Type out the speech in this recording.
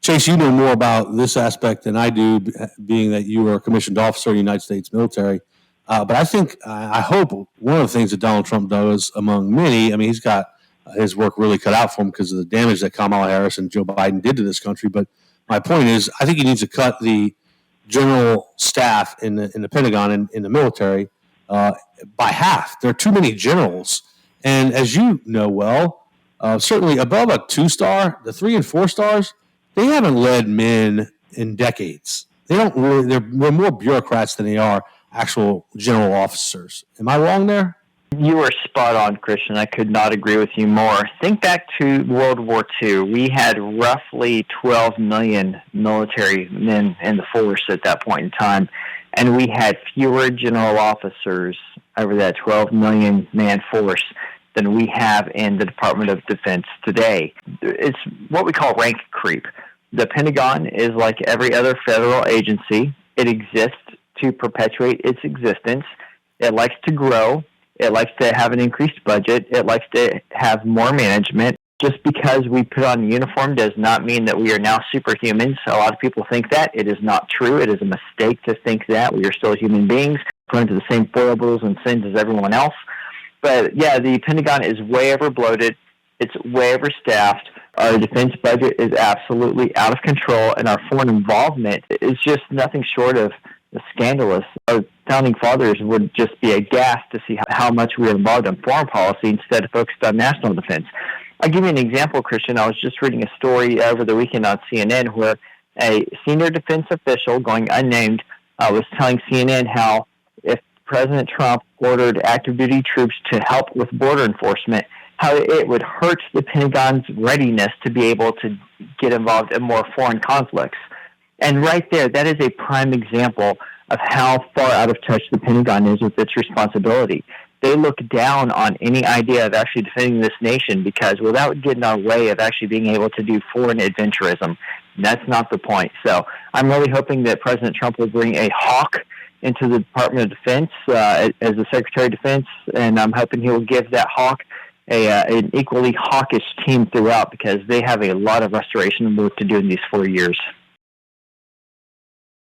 Chase, you know more about this aspect than I do, being that you were a commissioned officer in the United States military. But I hope one of the things that Donald Trump does, among many, I mean, he's got his work really cut out for him because of the damage that Kamala Harris and Joe Biden did to this country. But my point is, I think he needs to cut the general staff in the Pentagon and in the military by half. There are too many generals. And as you know well, certainly above a 2-star, the 3 and 4 stars, they haven't led men in decades. They're more bureaucrats than they are actual general officers. Am I wrong there? You are spot on, Kristian. I could not agree with you more. Think back to World War II. We had roughly 12 million military men in the force at that point in time, and we had fewer general officers over that 12 million man force than we have in the Department of Defense today. It's what we call rank creep. The Pentagon is like every other federal agency. It exists to perpetuate its existence. It likes to grow. It likes to have an increased budget. It likes to have more management. Just because we put on a uniform does not mean that we are now superhumans. A lot of people think that. It is not true. It is a mistake to think that. We are still human beings, going to the same foibles and sins as everyone else. But yeah, the Pentagon is way over bloated. It's way overstaffed. Our defense budget is absolutely out of control, and our foreign involvement is just nothing short of scandalous. Our founding fathers would just be aghast to see how much we are involved in foreign policy instead of focused on national defense. I'll give you an example, Kristian. I was just reading a story over the weekend on CNN where a senior defense official, going unnamed, was telling CNN how if President Trump ordered active duty troops to help with border enforcement, how it would hurt the Pentagon's readiness to be able to get involved in more foreign conflicts. And right there, that is a prime example of how far out of touch the Pentagon is with its responsibility. They look down on any idea of actually defending this nation because without getting our way of actually being able to do foreign adventurism, that's not the point. So I'm really hoping that President Trump will bring a hawk into the Department of Defense as the Secretary of Defense, and I'm hoping he will give that hawk an equally hawkish team throughout because they have a lot of restoration work to do in these 4 years.